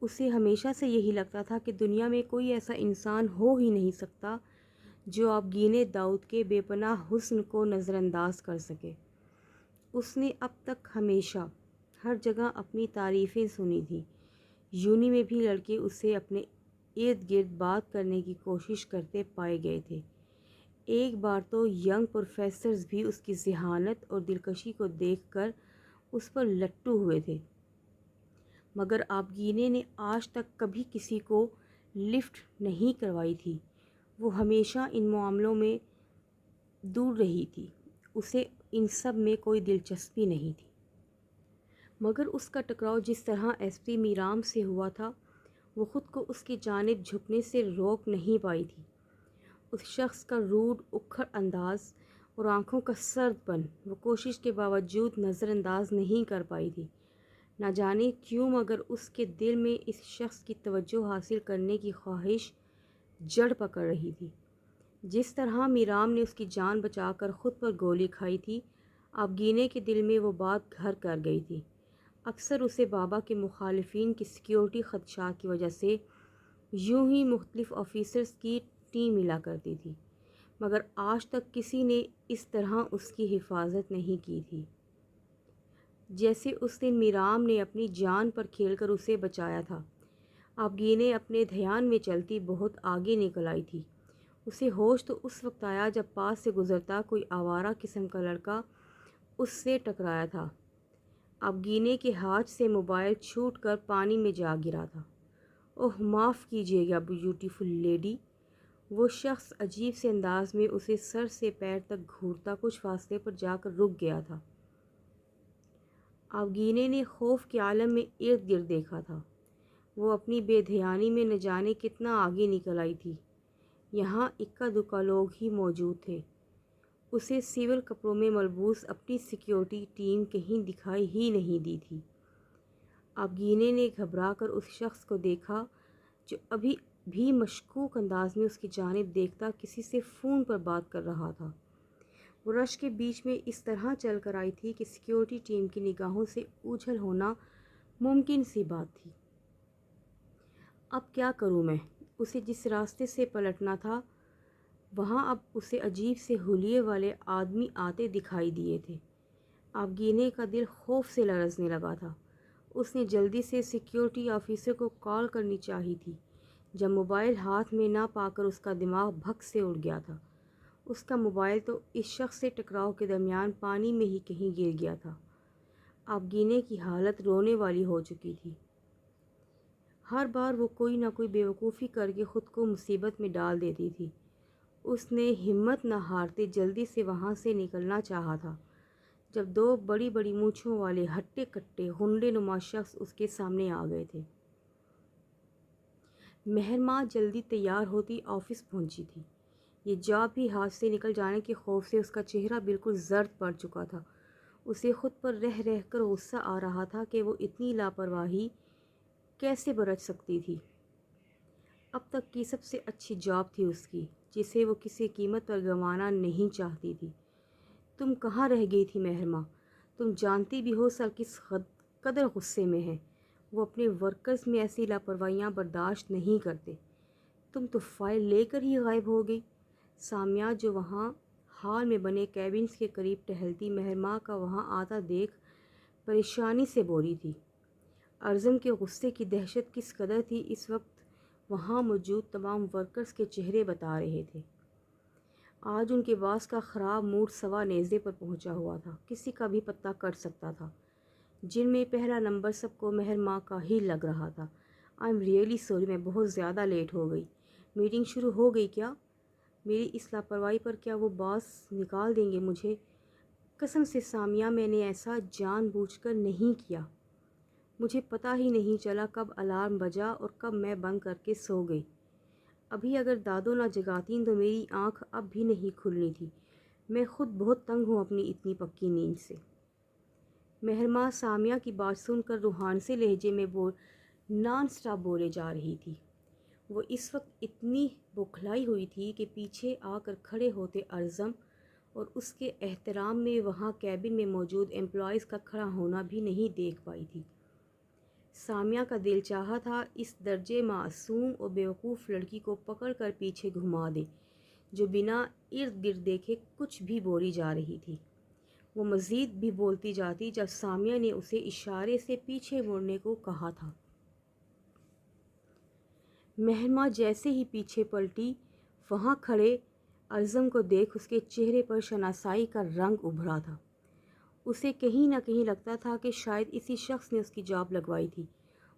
اسے ہمیشہ سے یہی لگتا تھا کہ دنیا میں کوئی ایسا انسان ہو ہی نہیں سکتا جو آبگینِ داؤد کے بے پناہ حسن کو نظر انداز کر سکے۔ اس نے اب تک ہمیشہ ہر جگہ اپنی تعریفیں سنی تھیں۔ یونی میں بھی لڑکے اسے اپنے ارد گرد بات کرنے کی کوشش کرتے پائے گئے تھے۔ ایک بار تو ینگ پروفیسرز بھی اس کی ذہانت اور دلکشی کو دیکھ کر اس پر لٹو ہوئے تھے، مگر آبگینے نے آج تک کبھی کسی کو لفٹ نہیں کروائی تھی۔ وہ ہمیشہ ان معاملوں میں دور رہی تھی، اسے ان سب میں کوئی دلچسپی نہیں تھی۔ مگر اس کا ٹکراؤ جس طرح ایس پی میرام سے ہوا تھا، وہ خود کو اس کی جانب جھکنے سے روک نہیں پائی تھی۔ اس شخص کا روڈ اکھڑ انداز اور آنکھوں کا سرد پن وہ کوشش کے باوجود نظر انداز نہیں کر پائی تھی۔ نہ جانے کیوں مگر اس کے دل میں اس شخص کی توجہ حاصل کرنے کی خواہش جڑ پکڑ رہی تھی۔ جس طرح میرام نے اس کی جان بچا کر خود پر گولی کھائی تھی، آبگینے کے دل میں وہ بات گھر کر گئی تھی۔ اکثر اسے بابا کے مخالفین کی سیکیورٹی خدشات کی وجہ سے یوں ہی مختلف آفیسرز کی ٹیم ملا کرتی تھی، مگر آج تک کسی نے اس طرح اس کی حفاظت نہیں کی تھی جیسے اس دن میرام نے اپنی جان پر کھیل کر اسے بچایا تھا۔ آبگینے اپنے دھیان میں چلتی بہت آگے نکل آئی تھی۔ اسے ہوش تو اس وقت آیا جب پاس سے گزرتا کوئی آوارہ قسم کا لڑکا اس سے ٹکرایا تھا۔ آبگینے کے ہاتھ سے موبائل چھوٹ کر پانی میں جا گرا تھا۔ اوہ معاف کیجیے گا بیوٹیفل لیڈی، وہ شخص عجیب سے انداز میں اسے سر سے پیر تک گھورتا کچھ فاصلے پر جا کر رک گیا تھا۔ آبگینے نے خوف کے عالم میں ارد گرد دیکھا تھا۔ وہ اپنی بے دھیانی میں نہ جانے کتنا آگے نکل آئی تھی۔ یہاں اکا دکا لوگ ہی موجود تھے۔ اسے سول کپڑوں میں ملبوس اپنی سیکیورٹی ٹیم کہیں دکھائی ہی نہیں دی تھی۔ آبگینے نے گھبرا کر اس شخص کو دیکھا جو ابھی بھی مشکوک انداز میں اس کی جانب دیکھتا کسی سے فون پر بات کر رہا تھا۔ وہ رش کے بیچ میں اس طرح چل کر آئی تھی کہ سیکیورٹی ٹیم کی نگاہوں سے اوجھل ہونا ممکن سی بات تھی۔ اب کیا کروں میں؟ اسے جس راستے سے پلٹنا تھا وہاں اب اسے عجیب سے حلیے والے آدمی آتے دکھائی دیے تھے۔ آبگینے کا دل خوف سے لرزنے لگا تھا۔ اس نے جلدی سے سیکیورٹی آفیسر کو کال کرنی چاہی تھی، جب موبائل ہاتھ میں نہ پا کر اس کا دماغ بھگ سے اڑ گیا تھا۔ اس کا موبائل تو اس شخص سے ٹکراؤ کے درمیان پانی میں ہی کہیں گر گیا تھا۔ آبگینے کی حالت رونے والی ہو چکی تھی۔ ہر بار وہ کوئی نہ کوئی بیوقوفی کر کے خود کو مصیبت میں ڈال دیتی تھی۔ اس نے ہمت نہ ہارتے جلدی سے وہاں سے نکلنا چاہا تھا، جب دو بڑی بڑی مونچھوں والے ہٹے کٹے ہنڈے نما شخص اس کے سامنے آ گئے تھے۔ مہرماں جلدی تیار ہوتی آفس پہنچی تھی۔ یہ جاب بھی ہاتھ سے نکل جانے کے خوف سے اس کا چہرہ بالکل زرد پڑ چکا تھا۔ اسے خود پر رہ رہ کر غصہ آ رہا تھا کہ وہ اتنی لاپرواہی کیسے برت سکتی تھی۔ اب تک کی سب سے اچھی جاب تھی اس کی، جسے وہ کسی قیمت پر گنوانا نہیں چاہتی تھی۔ تم کہاں رہ گئی تھی مہرماں؟ تم جانتی بھی ہو سر کس قدر غصے میں ہیں۔ وہ اپنے ورکرز میں ایسی لاپرواہیاں برداشت نہیں کرتے۔ تم تو فائل لے کر ہی غائب ہو گئی۔ سامیہ جو وہاں ہال میں بنے کیبنز کے قریب ٹہلتی مہرماں کا وہاں آتا دیکھ پریشانی سے بولی تھی۔ ارزم کے غصے کی دہشت کس قدر تھی اس وقت وہاں موجود تمام ورکرز کے چہرے بتا رہے تھے۔ آج ان کے باس کا خراب موڈ سوا نیزے پر پہنچا ہوا تھا، کسی کا بھی پتہ کر سکتا تھا، جن میں پہلا نمبر سب کو مہرماں کا ہی لگ رہا تھا۔ آئی ایم ریئلی سوری، میں بہت زیادہ لیٹ ہو گئی۔ میٹنگ شروع ہو گئی کیا؟ میری اس لاپرواہی پر کیا وہ باس نکال دیں گے مجھے؟ قسم سے سامیہ، میں نے ایسا جان بوجھ کر نہیں کیا۔ مجھے پتہ ہی نہیں چلا کب الارم بجا اور کب میں بند کر کے سو گئی۔ ابھی اگر دادو نہ جگاتیں تو میری آنکھ اب بھی نہیں کھلنی تھی۔ میں خود بہت تنگ ہوں اپنی اتنی پکی نیند سے۔ مہرماں سامیہ کی بات سن کر روحانسے لہجے میں نان سٹاپ بولے جا رہی تھی۔ وہ اس وقت اتنی بوکھلائی ہوئی تھی کہ پیچھے آ کر کھڑے ہوتے ارزم اور اس کے احترام میں وہاں کیبن میں موجود امپلائیز کا کھڑا ہونا بھی نہیں دیکھ پائی تھی۔ سامیہ کا دل چاہا تھا اس درجے معصوم اور بیوقوف لڑکی کو پکڑ کر پیچھے گھما دے جو بنا ارد گرد دیکھے کچھ بھی بولی جا رہی تھی۔ وہ مزید بھی بولتی جاتی جب سامیہ نے اسے اشارے سے پیچھے مڑنے کو کہا تھا۔ مہرماں جیسے ہی پیچھے پلٹی، وہاں کھڑے ارزم کو دیکھ اس کے چہرے پر شناسائی کا رنگ ابھرا تھا۔ اسے کہیں نہ کہیں لگتا تھا کہ شاید اسی شخص نے اس کی جاب لگوائی تھی۔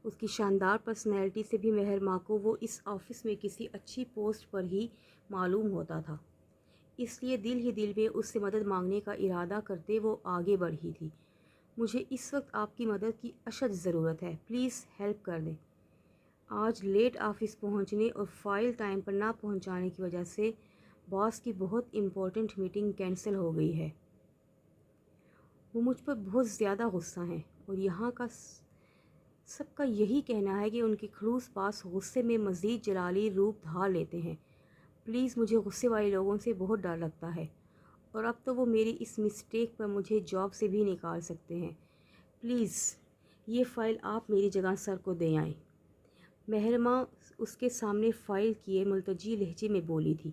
اس کی شاندار پرسنالٹی سے بھی مہرماں کو وہ اس آفس میں کسی اچھی پوسٹ پر ہی معلوم ہوتا تھا، اس لیے دل ہی دل میں اس سے مدد مانگنے کا ارادہ کرتے وہ آگے بڑھی تھی۔ مجھے اس وقت آپ کی مدد کی اشد ضرورت ہے، پلیز ہیلپ کر دیں۔ آج لیٹ آفس پہنچنے اور فائل ٹائم پر نہ پہنچانے کی وجہ سے باس کی بہت امپورٹنٹ میٹنگ کینسل ہو گئی ہے۔ وہ مجھ پر بہت زیادہ غصہ ہیں اور یہاں کا سب کا یہی کہنا ہے کہ ان کے خلوص باس غصے میں مزید جلالی روپ دھار لیتے ہیں۔ پلیز، مجھے غصے والے لوگوں سے بہت ڈر لگتا ہے اور اب تو وہ میری اس مسٹیک پر مجھے جاب سے بھی نکال سکتے ہیں۔ پلیز یہ فائل آپ میری جگہ سر کو دے آئیں۔ مہرماں اس کے سامنے فائل کیے ملتجی لہجے میں بولی تھی،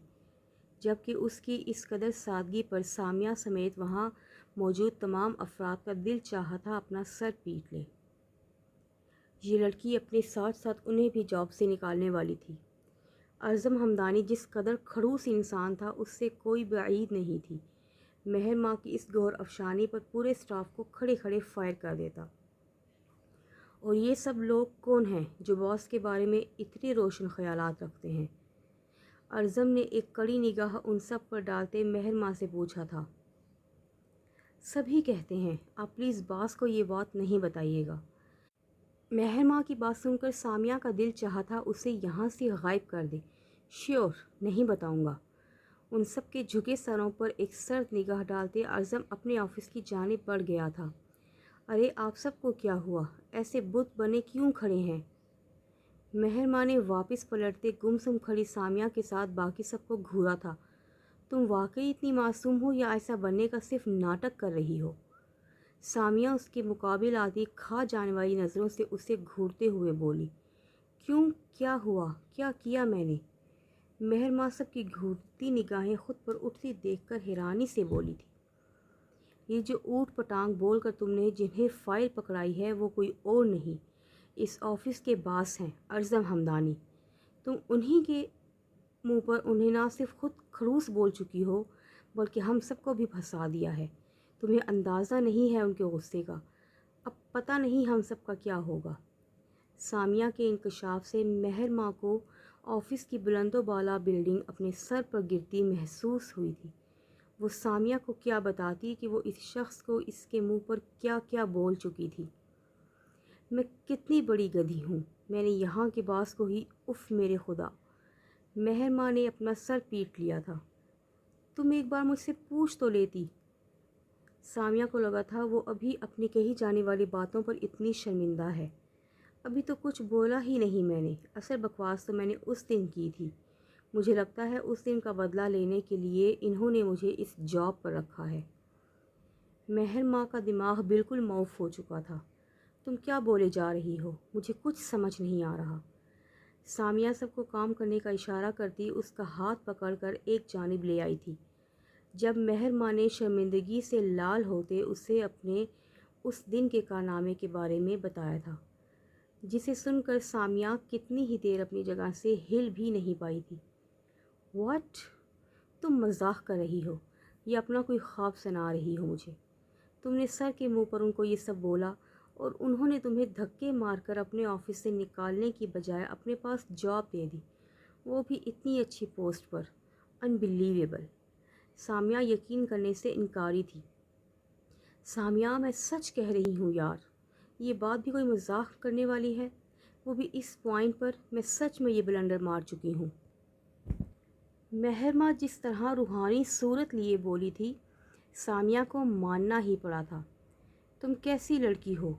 جبکہ اس کی اس قدر سادگی پر سامیہ سمیت وہاں موجود تمام افراد کا دل چاہا تھا اپنا سر پیٹ لے۔ یہ لڑکی اپنے ساتھ ساتھ انہیں بھی جاب سے نکالنے والی تھی۔ ارزم ہمدانی جس قدر خڑوس انسان تھا اس سے کوئی بعید نہیں تھی۔ مہرماں کی اس گور افشانی پر پورے اسٹاف کو کھڑے کھڑے فائر کر دیتا۔ اور یہ سب لوگ کون ہیں جو باس کے بارے میں اتنے روشن خیالات رکھتے ہیں؟ ارزم نے ایک کڑی نگاہ ان سب پر ڈالتے مہرماں سے پوچھا تھا۔ سبھی کہتے ہیں، آپ پلیز باس کو یہ بات نہیں بتائیے گا۔ مہرماں کی بات سن کر سامیہ کا دل چاہا تھا اسے یہاں سے غائب کر دے۔ شیور، نہیں بتاؤں گا۔ ان سب کے جھکے سروں پر ایک سرد نگاہ ڈالتے ارزم اپنے آفس کی جانب بڑھ گیا تھا۔ ارے آپ سب کو کیا ہوا؟ ایسے بت بنے کیوں کھڑے ہیں؟ مہرماں نے واپس پلٹتے گمسم کھڑی سامیہ کے ساتھ باقی سب کو گھورا تھا۔ تم واقعی اتنی معصوم ہو یا ایسا بننے کا صرف ناٹک کر رہی ہو؟ سامیہ اس کے مقابل آتی کھا جانے والی نظروں سے اسے گھورتے ہوئے بولی۔ کیوں، کیا ہوا، کیا کیا میں نے؟ مہرماں سب کی گھورتی نگاہیں خود پر اٹھتی دیکھ کر حیرانی سے بولی تھی۔ یہ جو اوٹ پٹانگ بول کر تم نے جنہیں فائل پکڑائی ہے وہ کوئی اور نہیں، اس آفس کے باس ہیں، ارزم ہمدانی۔ تم انہی کے منہ پر انہیں نہ صرف خود خڑوس بول چکی ہو بلکہ ہم سب کو بھی پھنسا دیا ہے۔ تمہیں اندازہ نہیں ہے ان کے غصے کا۔ اب پتہ نہیں ہم سب کا کیا ہوگا۔ سامیہ کے انکشاف سے مہرماں کو آفس کی بلند و بالا بلڈنگ اپنے سر پر گرتی محسوس ہوئی تھی۔ وہ سامیہ کو کیا بتاتی کہ وہ اس شخص کو اس کے منہ پر کیا کیا بول چکی تھی۔ میں کتنی بڑی گدھی ہوں، میں نے یہاں کے باس کو ہی، اف میرے خدا۔ مہرماں نے اپنا سر پیٹ لیا تھا۔ تم ایک بار مجھ سے پوچھ تو لیتی۔ سامیہ کو لگا تھا وہ ابھی اپنی کہی جانے والی باتوں پر اتنی شرمندہ ہے۔ ابھی تو کچھ بولا ہی نہیں میں نے، اصل بکواس تو میں نے اس دن کی تھی۔ مجھے لگتا ہے اس دن کا بدلہ لینے کے لیے انہوں نے مجھے اس جاب پر رکھا ہے۔ مہرماں کا دماغ بالکل معاف ہو چکا تھا۔ تم کیا بولے جا رہی ہو؟ مجھے کچھ سمجھ نہیں آ رہا۔ سامیہ سب کو کام کرنے کا اشارہ کرتی اس کا ہاتھ پکڑ کر ایک جانب لے آئی تھی۔ جب مہرماں نے شرمندگی سے لال ہوتے اسے اپنے اس دن کے کارنامے کے بارے میں بتایا تھا، جسے سن کر سامیہ کتنی ہی دیر اپنی جگہ سے ہل بھی نہیں پائی تھی۔ واٹ؟ تم مذاق کر رہی ہو یا اپنا کوئی خواب سنا رہی ہو مجھے؟ تم نے سر کے منہ پر ان کو یہ سب بولا اور انہوں نے تمہیں دھکے مار کر اپنے آفس سے نکالنے کی بجائے اپنے پاس جاب دے دی، وہ بھی اتنی اچھی پوسٹ پر۔ انبیلیویبل۔ سامیہ یقین کرنے سے انکاری تھی۔ سامیہ، میں سچ کہہ رہی ہوں یار، یہ بات بھی کوئی مذاق کرنے والی ہے؟ وہ بھی اس پوائنٹ پر؟ میں سچ میں یہ بلنڈر مار چکی ہوں۔ مہرماں جس طرح روحانی صورت لیے بولی تھی، سامیہ کو ماننا ہی پڑا تھا۔ تم کیسی لڑکی ہو؟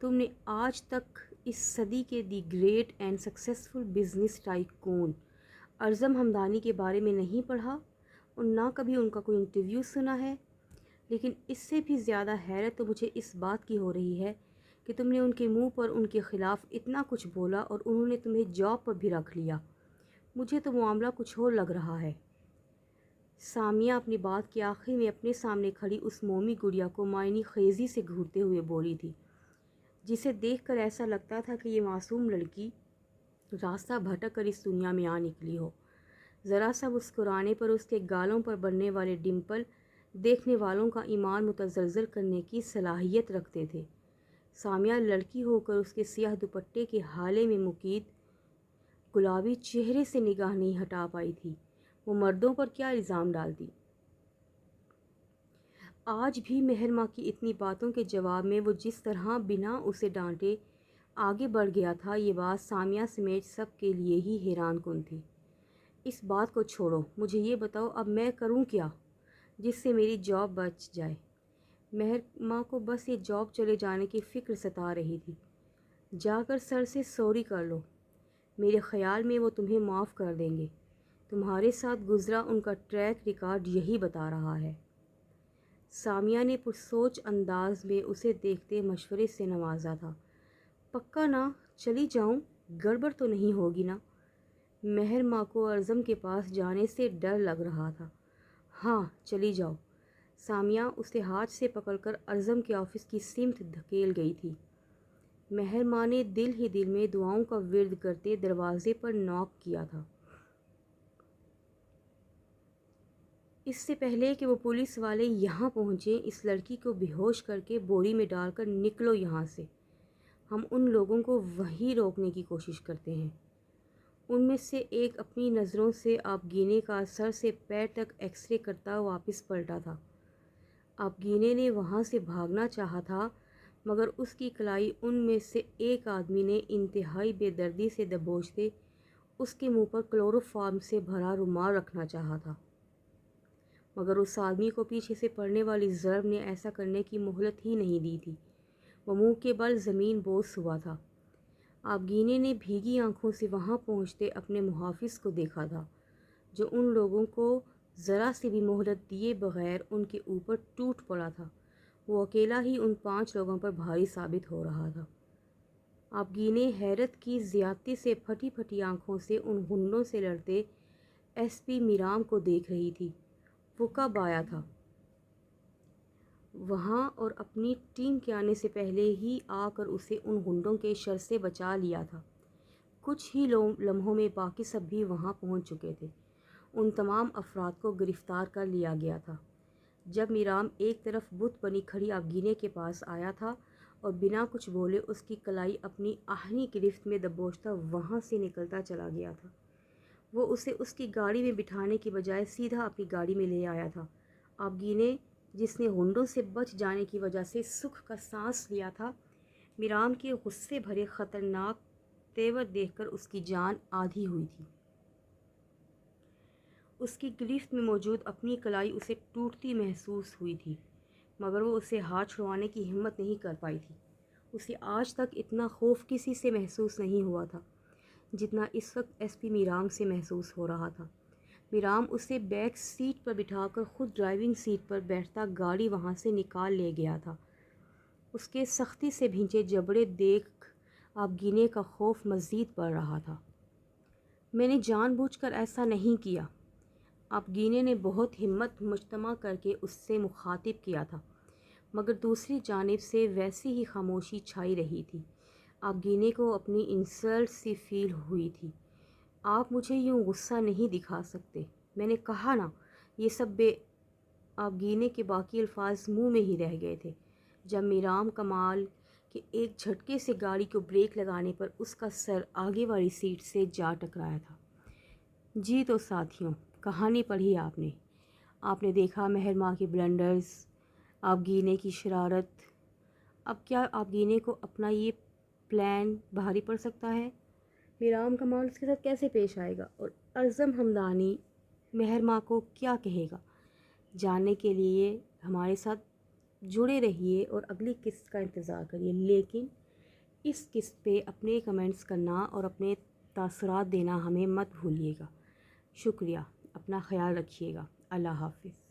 تم نے آج تک اس صدی کے the great and successful business tycoon Arzam Hamdani کے بارے میں نہیں پڑھا اور نہ کبھی ان کا کوئی انٹرویو سنا ہے؟ لیکن اس سے بھی زیادہ حیرت تو مجھے اس بات کی ہو رہی ہے کہ تم نے ان کے منہ پر ان کے خلاف اتنا کچھ بولا اور انہوں نے تمہیں جاب پر بھی رکھ لیا۔ مجھے تو معاملہ کچھ اور لگ رہا ہے۔ سامیہ اپنی بات کے آخر میں اپنے سامنے کھڑی اس مومی گڑیا کو معنی خیزی سے گھورتے ہوئے بولی تھی، جسے دیکھ کر ایسا لگتا تھا کہ یہ معصوم لڑکی راستہ بھٹک کر اس دنیا میں آ نکلی ہو۔ ذرا سا مسکرانے پر اس کے گالوں پر بننے والے ڈمپل دیکھنے والوں کا ایمان متزلزل کرنے کی صلاحیت رکھتے تھے۔ سامیہ لڑکی ہو کر اس کے سیاہ دوپٹے کے ہالے میں مقید گلابی چہرے سے نگاہ نہیں ہٹا پائی تھی۔ وہ مردوں پر کیا الزام ڈالتی؟ آج بھی مہر ماں کی اتنی باتوں کے جواب میں وہ جس طرح بنا اسے ڈانٹے آگے بڑھ گیا تھا، یہ بات سامیہ سمیت سب کے لیے ہی حیران کن تھی۔ اس بات کو چھوڑو، مجھے یہ بتاؤ اب میں کروں کیا جس سے میری جاب بچ جائے؟ مہر ماں کو بس یہ جاب چلے جانے کی فکر ستا رہی تھی۔ جا کر سر سے سوری کر لو، میرے خیال میں وہ تمہیں معاف کر دیں گے۔ تمہارے ساتھ گزرا ان کا ٹریک ریکارڈ یہی بتا رہا ہے۔ سامیہ نے پرسوچ انداز میں اسے دیکھتے مشورے سے نوازا تھا۔ پکا نا چلی جاؤں؟ گڑبڑ تو نہیں ہوگی نا؟ مہر ماں کو ارزم کے پاس جانے سے ڈر لگ رہا تھا۔ ہاں چلی جاؤ۔ سامیہ اسے ہاتھ سے پکڑ کر ارزم کے آفس کی سمت دھکیل گئی تھی۔ مہر ماں نے دل ہی دل میں دعاؤں کا ورد کرتے دروازے پر ناک کیا تھا۔ اس سے پہلے کہ وہ پولیس والے یہاں پہنچیں، اس لڑکی کو بے ہوش کر کے بوری میں ڈال کر نکلو یہاں سے۔ ہم ان لوگوں کو وہیں روکنے کی کوشش کرتے ہیں۔ ان میں سے ایک اپنی نظروں سے آبگینے کا سر سے پیر تک ایکس رے کرتا واپس پلٹا تھا۔ آبگینے نے وہاں سے بھاگنا چاہا تھا، مگر اس کی کلائی ان میں سے ایک آدمی نے انتہائی بے دردی سے دبوچتے اس کے منہ پر کلوروفارم سے بھرا رومال رکھنا چاہا تھا، مگر اس آدمی کو پیچھے سے پڑنے والی ضرب نے ایسا کرنے کی مہلت ہی نہیں دی تھی۔ وہ منہ کے بل زمین بوس ہوا تھا۔ آبگینے نے بھیگی آنکھوں سے وہاں پہنچتے اپنے محافظ کو دیکھا تھا، جو ان لوگوں کو ذرا سی بھی مہلت دیے بغیر ان کے اوپر ٹوٹ پڑا تھا۔ وہ اکیلا ہی ان 5 لوگوں پر بھاری ثابت ہو رہا تھا۔ آبگینے حیرت کی زیادتی سے پھٹی پھٹی آنکھوں سے ان غنڈوں سے لڑتے ایس پی میرام کو دیکھ رہی تھی۔ وہ کب آیا تھا وہاں اور اپنی ٹیم کے آنے سے پہلے ہی آ کر اسے ان غنڈوں کے شر سے بچا لیا تھا۔ کچھ ہی لمحوں میں باقی سب بھی وہاں پہنچ چکے تھے۔ ان تمام افراد کو گرفتار کر لیا گیا تھا۔ جب میرام ایک طرف بت بنی کھڑی آبگینے کے پاس آیا تھا اور بنا کچھ بولے اس کی کلائی اپنی آہنی گرفت میں دبوچتا وہاں سے نکلتا چلا گیا تھا، وہ اسے اس کی گاڑی میں بٹھانے کی بجائے سیدھا اپنی گاڑی میں لے آیا تھا۔ آبگینے، جس نے غنڈوں سے بچ جانے کی وجہ سے سکھ کا سانس لیا تھا، میرام کے غصے بھرے خطرناک تیور دیکھ کر اس کی جان آدھی ہوئی تھی۔ اس کی گرفت میں موجود اپنی کلائی اسے ٹوٹتی محسوس ہوئی تھی، مگر وہ اسے ہاتھ چھڑوانے کی ہمت نہیں کر پائی تھی۔ اسے آج تک اتنا خوف کسی سے محسوس نہیں ہوا تھا جتنا اس وقت ایس پی میرام سے محسوس ہو رہا تھا۔ میرام اسے بیک سیٹ پر بٹھا کر خود ڈرائیونگ سیٹ پر بیٹھتا گاڑی وہاں سے نکال لے گیا تھا۔ اس کے سختی سے بھینچے جبڑے دیکھ آبگینے کا خوف مزید بڑھ رہا تھا۔ میں نے جان بوجھ کر ایسا نہیں کیا، آبگینے نے بہت ہمت مجتمع کر کے اس سے مخاطب کیا تھا، مگر دوسری جانب سے ویسی ہی خاموشی چھائی رہی تھی۔ آبگینے کو اپنی انسلٹ سی فیل ہوئی تھی۔ آپ مجھے یوں غصہ نہیں دکھا سکتے، میں نے کہا نا۔ یہ سب آبگینے کے باقی الفاظ منہ میں ہی رہ گئے تھے جب میرام کمال کے ایک جھٹکے سے گاڑی کو بریک لگانے پر اس کا سر آگے والی سیٹ سے جا ٹکرایا تھا۔ جی تو ساتھیوں، کہانی پڑھی آپ نے دیکھا مہر ماں کے بلنڈرز، آبگینے کی شرارت۔ اب کیا آبگینے کو اپنا یہ پلان بھاری پڑ سکتا ہے؟ میرام کمال اس کے ساتھ کیسے پیش آئے گا اور ارزم ہمدانی مہر ماں کو کیا کہے گا؟ جاننے کے لیے ہمارے ساتھ جڑے رہیے اور اگلی قسط کا انتظار کریے، لیکن اس قسط پہ اپنے کمنٹس کرنا اور اپنے تاثرات دینا ہمیں مت بھولیے گا۔ شکریہ، اپنا خیال رکھیے گا۔ اللہ حافظ۔